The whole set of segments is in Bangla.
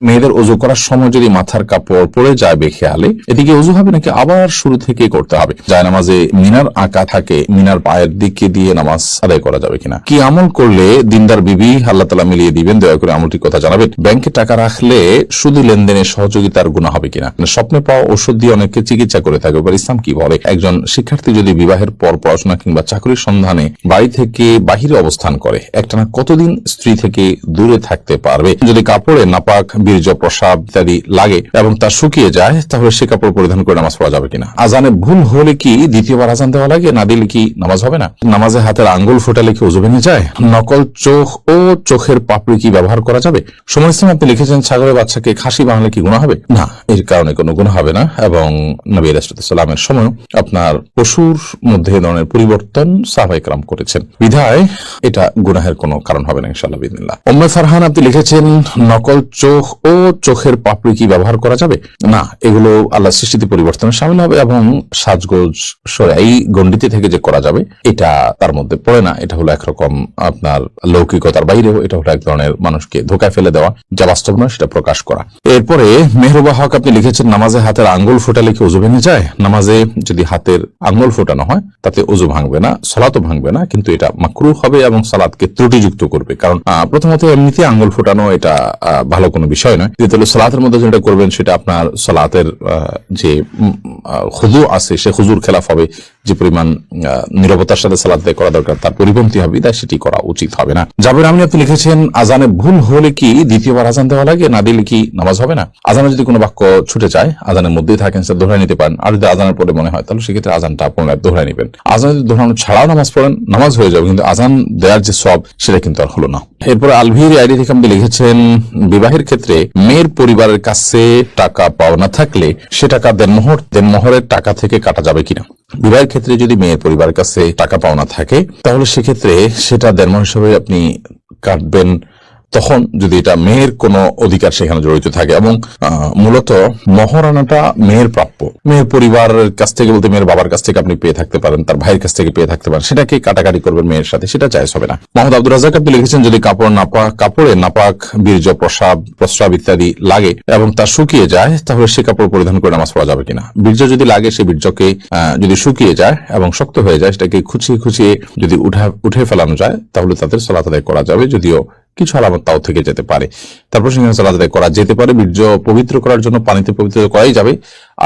মেয়েদের ওযু করার সময় যদি মাথার কাপড় পড়ে যায় বেখেয়ালে, এদিকে ওযু হবে নাকি আবার শুরু থেকে করতে হবে? জায়নামাজে মিনার আঁকা থাকে, মিনার পায়ের দিকে দিয়ে নামাজ আদায় করা যাবে কিনা? কি আমল করলে দিনদার বিবি আল্লাহ তাআলা মিলিয়ে দিবেন? দয়া করে আমলটির কথা জানাবেন। ব্যাংকে টাকা রাখলে শুধু লেনদেনে সহযোগিতার গুনাহ হবে কিনা? স্বপ্নে পাওয়া ওষুধ দিয়ে অনেকে চিকিৎসা করে থাকে, ইসলাম কি বলে? একজন শিক্ষার্থী যদি বিবাহের পর পড়াশোনা কিংবা চাকরির সন্ধানে বাড়ি থেকে বাহিরে অবস্থান করে, একটানা কতদিন স্ত্রী থেকে দূরে থাকতে পারবে? যদি কাপড়ে নাপাক, বীর্য, প্রস্রাব ইত্যাদি লাগে এবং তা শুকিয়ে যায়, তাহলে সে কাপড় পরিধান করে নামাজ পড়া যাবে কিনা? আজানে ভুল হলে কি দ্বিতীয়বার আজান দেওয়া লাগে? না দিলে কি নামাজ হবে না? নামাজে হাতের আঙ্গুল ফোটালে কি ওযু ভেঙে যায়? নকল চোখ ও চোখের পাপড়ি কি ব্যবহার করা যাবে? সময় ইসলাম আপনি লিখেছেন, ছাগলের বাচ্চাকে খাসি বানালে কি গুনাহ হবে? না, এর কারণে কোনো গুনাহ হবে না। এবং নবী আলাইহিস সালামের সময় আপনার পশুর মধ্যে ধরনের পরিবর্তন সাহাবায়ে কেরাম করেছেন, বিধায় এটা গুনাহের কোনো কারণ হবে না ইনশাআল্লাহ বিইذنিল্লাহ। উম্মে ফারহান আপনি লিখেছেন, নকল চোখ ও চোখের পাপড়ি কি ব্যবহার করা যাবে? না, এগুলো আল্লাহর সৃষ্টিতে পরিবর্তনে শামিল হবে এবং সাজগোজ শরঈ গণ্ডিতে থেকে যে করা যাবে এটা তার মধ্যে পড়ে না। এটা হলো একরকম আপনার লৌকিকতার বাইরেও, এটা হলো এক ধরনের মানুষকে ধোঁকায় ফেলে দেওয়া, যা বাস্তব নয় সেটা প্রকাশ করা। এরপরে মেহরুবা হক আপনি লিখেছেন, নামাজে হাতের আঙ্গুল ফোটালে কি ওযু ভেঙে যায়? নামাজে যদি হাতের আঙ্গুল ফোটানো হয় তাতে ওযু ভাঙবে না, সালাতও ভাঙবে না, কিন্তু এটা মাকরুহ হবে এবং সালাতকে ত্রুটিযুক্ত করবে। কারণ প্রথমত এমনিতে আঙ্গুল ফোটানো এটা ভালো কোনো বিষয় নয়। দ্বিতীয়ত সালাতের মধ্যে যেটা করবেন সেটা আপনার সালাতের যে খুযু আছে সে খুযুর খেলাফ হবে। যে পরিমাণ নীরবতার সাথে সালাত আদায় করা দরকার তার পরিপন্থী হবে, তাই সেটি করা উচিত হবে না। জাবের আমিন আপনি লিখেছেন, আজানে ভুল হলে কি দ্বিতীয়বার আজান দেওয়া লাগে? না দিলে কি নামাজ হবে না? আজানে যদি কোনো বাক্য ছুটে যায়, আজানের মধ্যেই থাকেন, সেটা দোহরাই নিতে পারেন। আর যদি আজানের পরে মনে হয় তাহলে সেক্ষেত্রে আজানটা পুনরায় দোহরাই নেবেন। আজান যদি দোহরানো ছাড়াও নামাজ পড়েন, নামাজ হয়ে যাবে, কিন্তু আজান দেওয়ার যে সওয়াব সেটা কিন্তু আর হলো না। এরপরে আলভির আইডি থেকে আপনি লিখেছেন, বিবাহের ক্ষেত্রে মেয়ের পরিবারের কাছে টাকা পাওনা থাকলে সে টাকা দেনমোহরের টাকা থেকে কাটা যাবে কিনা? বিবাহের ক্ষেত্রে যদি মেয়ের পরিবারের কাছে টাকা পাওনা থাকে তাহলে সেক্ষেত্রে সেটা দেনমোহর হিসেবে আপনি কাটবেন তখন যদি এটা মেয়ের কোনো অধিকার সেখানে জড়িত থাকে এবং মূলত মহারানাটা মেয়ের প্রাপ্য। মেয়ের পরিবারের কাছ থেকে বলতে মেয়ের বাবার কাছ থেকে আপনি পেয়ে থাকতে পারেন, তার ভাইয়ের কাছ থেকে পেয়ে থাকতে পারেন, সেটাকে কাটাকাটি করবেন মেয়ের সাথে, সেটা জায়েজ হবে না। মোহাম্মদ আব্দুর রাজ্জাক আপনি লিখেছেন, যদি কাপড়ে নাপাক, বীর্য, প্রস্রাব ইত্যাদি লাগে এবং তা শুকিয়ে যায়, তাহলে সে কাপড় পরিধান করে নামাজ পড়া যাবে কিনা? বীর্য যদি লাগে, সে বীর্যকে যদি শুকিয়ে যায় এবং শক্ত হয়ে যায়, সেটাকে খুঁচিয়ে যদি উঠে ফেলানো যায় তাহলে তাদের সালাত আদায় করা যাবে, যদিও কিছু আলামত তাও থেকে যেতে পারে। তারপর সেখানে সালাত আদায় করা যেতে পারে। বীর্য পবিত্র করার জন্য পানিতে পবিত্র করাই যাবে,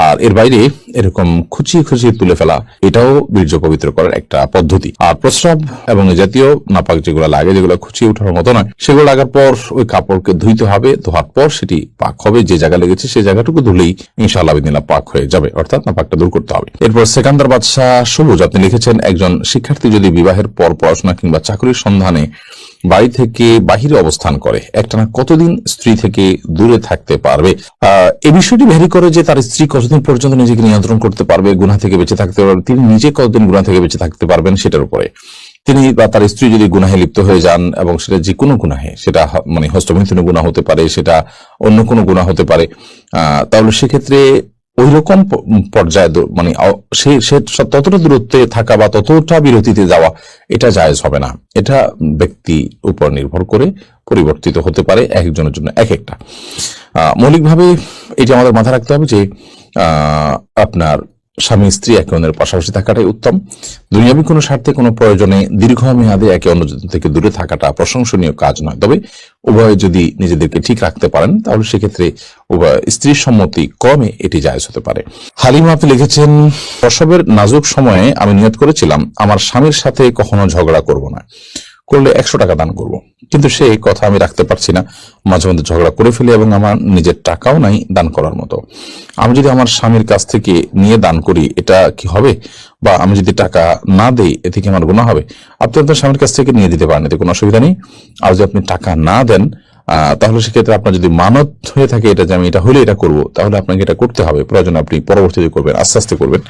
আর এর বাইরে এরকম খুঁচিয়ে তুলে ফেলা এটাও বীর্য পবিত্র করার একটা পদ্ধতি। আর প্রস্রাব এবং জাতীয় নাপাক যেগুলো লাগে, যেগুলো খুঁচিয়ে ওঠার মতো নয়, সেগুলো লাগার পর ওই কাপড়কে ধুইতে হবে, ধোয়ার পর সেটি পাক হবে। যে জায়গা লেগেছে সেই জায়গাটুকু ধুলেই ইনশাআল্লাহ বিদিনাল্লাহ পাক হয়ে যাবে, অর্থাৎ নাপাকটা দূর করতে হবে। এরপর সেকান্দার বাদশাহ সবুজ আপনি লিখেছেন, একজন শিক্ষার্থী যদি বিবাহের পর পড়াশোনা কিংবা চাকরির সন্ধানে বাড়ি থেকে বাহিরে অবস্থান করে, একটানা কতদিন স্ত্রী থেকে দূরে থাকতে পারবে? এই বিষয়টি ভ্যারি করে যে তার স্ত্রী কতদিন পর্যন্ত নিজেকে নিয়ন্ত্রণ করতে পারবে, গুনাহ থেকে বেঁচে থাকতে পারবে, তিনি নিজে কতদিন গুনাহ থেকে বেঁচে থাকতে পারবেন সেটার উপরে। তিনি বা তার স্ত্রী যদি গুনাহে লিপ্ত হয়ে যান, এবং সেটা যে কোনো গুনাহে, সেটা মানে হস্তমৈথুনের গুনাহ হতে পারে, সেটা অন্য কোনো গুনাহ হতে পারে, তাহলে সেক্ষেত্রে ওই রকম পর্যায়ে মানে সে ততটা দূরত্বে থাকা বা ততটা বিরতিতে যাওয়া এটা জায়েজ হবে না। এটা ব্যক্তির উপর নির্ভর করে পরিবর্তিত হতে পারে, একজনের জন্য এক একটা। মৌলিকভাবে এটি আমাদের মাথায় রাখতে হবে যে আপনার স্বামী স্ত্রী একে অন্যের পাশাপাশি থাকাটাই উত্তম। দুনিয়াবী কোনো স্বার্থে কোনো প্রয়োজনে দীর্ঘমেয়াদে একে অন্য থেকে দূরে থাকাটা প্রশংসনীয় কাজ নয়। তবে উভয়ে যদি নিজেদেরকে ঠিক রাখতে পারেন তাহলে সেক্ষেত্রে উভয় স্ত্রীর সম্মতি ক্রমে এটি জায়েজ হতে পারে। হালিমা আপনি লিখেছেন, প্রসবের নাজুক সময়ে আমি নিয়ত করেছিলাম আমার স্বামীর সাথে কখনো ঝগড়া করব না, করলে 100 টাকা দান করব, কিন্তু সেই কথা আমি রাখতে পারছি না। মাঝে মধ্যে ঝগড়া করে ফেলি এবং আমার নিজের টাকাও নাই দান করার মতো। আমি যদি আমার স্বামীর কাছ থেকে নিয়ে দান করি এটা কি হবে? বা আমি যদি টাকা না দেই এতে কি আমার গুনাহ হবে? আপনি আপনার স্বামীর কাছ থেকে নিয়ে দিতে পারেন, এতে কোনো অসুবিধা নেই। আর যদি আপনি টাকা না দেন তাহলে সেক্ষেত্রে আপনার যদি মানত হয়ে থাকে এটা যে আমি এটা হলে এটা করবো, তাহলে আপনাকে এটা করতে হবে। প্রয়োজন আপনি পরবর্তীতে করবেন, আস্তে আস্তে করবেন,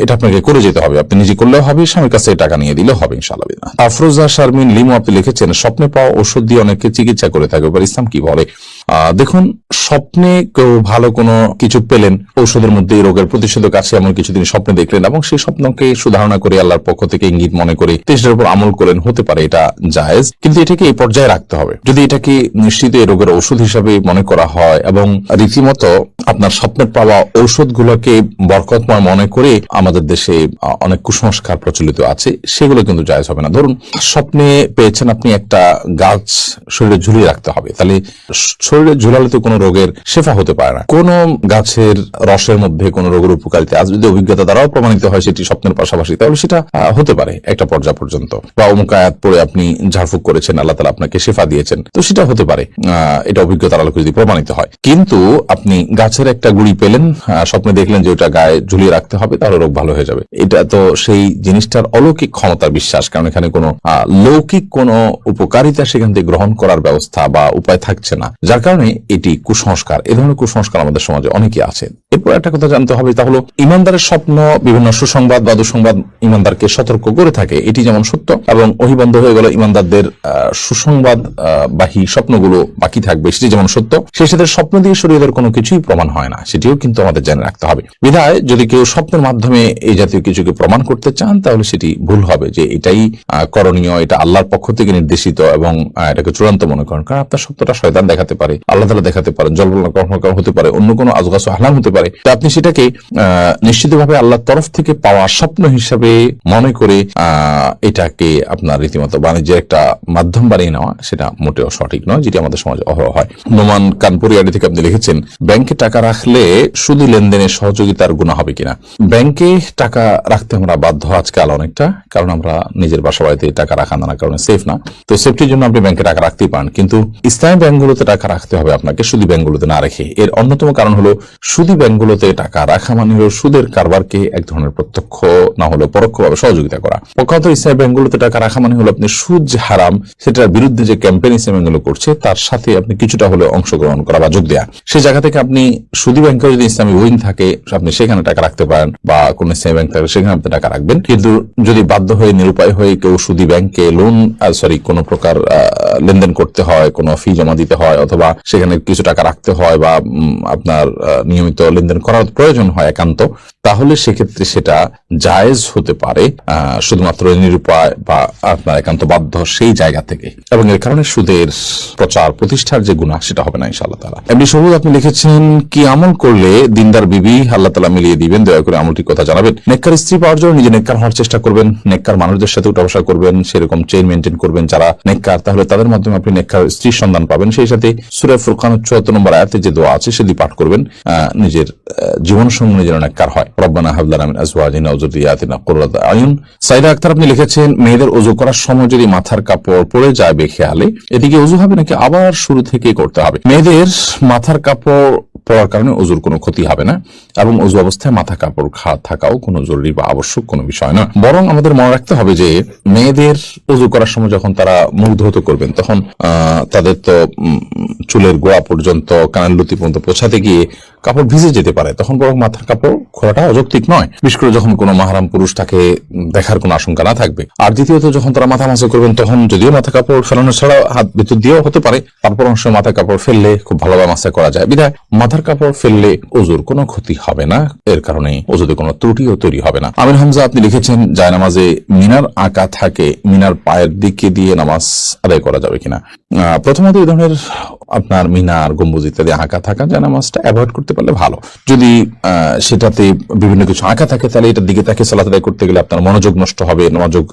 এটা আপনাকে করে যেতে হবে। আপনি নিজে করলেও হবে, স্বামীর কাছে টাকা নিয়ে দিলেও হবে ইনশাআল্লাহ। আফরোজা শারমিন লিমু আপনি লিখেছেন, স্বপ্নে পাওয়া ওষুধ দিয়ে অনেকে চিকিৎসা করে থাকে, ইসলাম কি বলে? দেখুন, স্বপ্নে কেউ ভালো কোনো কিছু পেলেন, ঔষধের মধ্যে এই রোগের প্রতিষেধক আছে এমন কিছু তিনি স্বপ্নে দেখলেন এবং সেই স্বপ্নকে সুধারণা করে আল্লাহর পক্ষ থেকে ইঙ্গিত মনে করে সেটার উপর আমল করেন, হতে পারে এটা জায়েজ, কিন্তু এটাকে এই পর্যায়ে রাখতে হবে। যদি এটাকে নিশ্চিত এই রোগের ঔষধ হিসাবে মনে করা হয় এবং রীতিমতো আপনার স্বপ্নের পাওয়া ঔষধগুলোকে বরকতময় মনে করে আমাদের দেশে অনেক কুসংস্কার প্রচলিত আছে, সেগুলো কিন্তু জায়েজ হবে না। ধরুন স্বপ্নে পেয়েছেন আপনি একটা গাছ শরীরে ঝুলিয়ে রাখতে হবে, তাহলে শরীরে ঝুলালে তো কোনো রোগের শেফা হতে পারে না। কোন গাছের রসের মধ্যে কোন রোগের উপকারিতা আজ যদি অভিজ্ঞতা দ্বারাও প্রমাণিত হয় সেটি স্বপ্নের পাশাপাশি, তাহলে সেটা হতে পারে একটা পর্যায় পর্যন্ত। বা অমুক আয়াত পড়ে আপনি ঝাড়ফুঁক করেছেন, আল্লাহ তাআলা আপনাকে শেফা দিয়েছেন, তো সেটা হতে পারে, এটা অভিজ্ঞতার আলোকে যদি প্রমাণিত হয়। কিন্তু আপনি গাছের একটা গুড়ি পেলেন, স্বপ্নে দেখলেন যে ওটা গায়ে ঝুলিয়ে রাখতে হবে, তাহলে রোগ ভালো হয়ে যাবে, এটা তো সেই জিনিসটার অলৌকিক ক্ষমতার বিশ্বাস, কারণ এখানে কোনো লৌকিক কোনো উপকারিতা সেখান থেকে গ্রহণ করার ব্যবস্থা বা উপায় থাকছে না, যার কারণে এটি কুসংস্কার। এই ধরনের কুসংস্কার আমাদের সমাজে অনেকেই আছে। এরপর একটা কথা জানতে হবে, তা হলো ইমানদারের স্বপ্ন বিভিন্ন সুসংবাদ বা দুঃসংবাদ ইমানদারকে সতর্ক করে থাকে, এটি যেমন সত্য, এবং ওহী বন্ধ হয়ে গেল ইমানদারদের সুসংবাদ বাহী স্বপ্নগুলো বাকি থাকবে, সেটি যেমন সত্য। সেই সাথে স্বপ্ন দিয়ে শরীয়তের কোনো কিছুই প্রমাণ হয় না, সেটিও কিন্তু আমাদের জেনে রাখতে হবে। বিধায় যদি কেউ স্বপ্নের মাধ্যমে এই জাতীয় কিছুকে প্রমাণ করতে চান, তাহলে সেটি ভুল হবে, যে এটাই করণীয়, এটা আল্লাহর পক্ষ থেকে নির্দেশিত এবং এটাকে চূড়ান্ত মনে করেন। কারণ আপনার স্বপ্নটা শয়তান দেখাতে পারে, আল্লাহ তাআলা দেখাতে পারেন, জলবল হতে পারে, অন্য কোনো আজগাস আহলাম হতে পারে। তো আপনি সেটাকে নিশ্চিতভাবে আল্লাহর তরফ থেকে পাওয়া স্বপ্ন হিসাবে মনে করে এটাকে আপনার রীতিমতো বাণিজ্যের একটা মাধ্যম বানিয়ে নেওয়া, সেটা মোটেও সঠিক নয়, যেটি আমাদের সমাজে অহরহ হয়। নোমান কানপুরিয়াডি থেকে আপনি লিখেছেন, ব্যাংকে টাকা রাখলে সুদী লেনদেনে সহযোগিতার গুনাহ হবে কিনা। ব্যাংকে টাকা রাখতে আমরা বাধ্য আজকাল অনেকটা, কারণ আমরা নিজের বাসা বাড়িতে টাকা রাখা নানা কারণে সেফ না, তো সেফটির জন্য আপনি ব্যাংকে টাকা রাখতেই পারেন, কিন্তু ইসলামী ব্যাংকগুলোতে টাকা রাখতে হবে আপনাকে, সুদী ব্যাংকগুলোতে না রেখে। এর অন্যতম কারণ হলো সুদী ব্যাংকগুলোতে টাকা রাখা মানে হলো সুদের কারবারকে এক ধরনের প্রত্যক্ষ না হলেও পরোক্ষভাবে সহযোগিতা করা। পক্ষান্তর ইসলামী ব্যাংকগুলোতে টাকা রাখা মানে হলো আপনি সুদ যে হারাম সেটার বিরুদ্ধে যে ক্যাম্পেইন ইসলামী ব্যাংকগুলো করছে তার সাথে আপনি কিছুটা হলেও অংশগ্রহণ করা বা যোগ দেয়া। সেই জায়গা থেকে আপনি সুদী ব্যাংকে যদি ইসলামী উইং থাকে আপনি সেখানে টাকা রাখতে পারেন, বা কোন ইসলামী ব্যাংক থাকে সেখানে আপনি টাকা রাখবেন। কিন্তু যদি বাধ্য হয়ে নিরুপায় হয়ে কেউ সুদী ব্যাংকে কোন প্রকার লেনদেন করতে হয়, কোনো ফি জমা দিতে হয়, অথবা সেখানে কিছু টাকা রাখতে হয়, বা আপনার নিয়মিত লেনদেন করার প্রয়োজন হয় একান্ত, তাহলে সেক্ষেত্রে সেটা জায়েজ হতে পারে শুধুমাত্র নিরুপায় বা আপনার একান্ত বাধ্য সেই জায়গা থেকে, এবং এর কারণে সুদের প্রচার প্রতিষ্ঠার যে গুনাহ সেটা হবে না ইনশাআল্লাহ তাআলা। এমনি সবুজ আপনি লিখেছেন, কি আমল করলে দিনদার বিবি আল্লাহ তাআলা মিলিয়ে দিবেন, দয়া করে আমলটির কথা জানাবেন। নেককার স্ত্রী পাওয়ার জন্য নিজে নেককার হওয়ার চেষ্টা করবেন, নেককার মানুষদের সাথে উঠা বসা করবেন, সেরকম চেইন মেনটেন করবেন যারা নেককার, তাহলে তাদের মাধ্যমে আপনি নেককার স্ত্রীর সন্ধান পাবেন। সেই সাথে সূরা ফুরকান ৭৪ নম্বর আয়াতে যে দোয়া আছে সেটি পাঠ করবেন, নিজের জীবন সঙ্গী যেন নেককার হয়। রব্বানা হাব লানা মিন আজওয়াজিনা ওয়া যুররিয়াতিনা কুররাতা আয়ুন। সাইদা আক্তার আপনি লিখেছেন, মেয়েদের ওযু করার সময় যদি মাথার কাপড় পড়ে যায় বেখেয়ালে, এদিকে ওযু হবে নাকি আবার শুরু থেকে করতে হবে? মেয়েদের মাথার কাপড় পড়ার কারণে ওযুর কোনো ক্ষতি হবে না, এবং ওযু অবস্থায় মাথা কাপড় থাকাও কোনো জরুরি বা আবশ্যক কোনো বিষয় না। বরং আমাদের মনে রাখতে হবে যে মেয়েদের ওযু করার সময় যখন তারা মুখ ধৌত করবেন, তখন তাদের তো চুলের গোড়া পর্যন্ত কানের লুতি পর্যন্ত পৌঁছাতে গিয়ে কাপড় ভিজে যেতে পারে, তখন বরং মাথার কাপড় খোলাটা অযৌক্তিক নয়, বিশেষ করে যখন কোনো মাহরাম পুরুষ তাকে দেখার কোনো আশঙ্কা না থাকবে। আর দ্বিতীয়ত যখন তারা মাথা মাসা করবেন, তখন যদিও মাথা কাপড় ফেলানো ছাড়া হাত ভিতর দিয়েও হতে পারে, তারপর অংশ মাথা কাপড় ফেললে খুব ভালোভাবে মাসা করা যায়, বিধায় মাথার কাপড় ফেললে ওযুর কোনো ক্ষতি হবে না, এর কারণে ওযুতে কোনো ত্রুটিও তৈরি হবে না। আমির হামজা আপনি লিখেছেন, জায়নামাজে মিনার আঁকা থাকে, মিনার পায়ের দিকে দিয়ে নামাজ আদায় করা যাবে কিনা। প্রথমত এই ধরনের আপনার মিনার গম্বুজ ইত্যাদি আঁকা থাকা জায়নামাজটা অ্যাভয়েড করতে পারলে ভালো। যদি সেটাতে বিভিন্ন কিছু আঁকা থাকে, তাহলে এটার দিকে তাকে সালাত আদায় করতে গেলে আপনার মনোযোগ নষ্ট হবে, মনোযোগ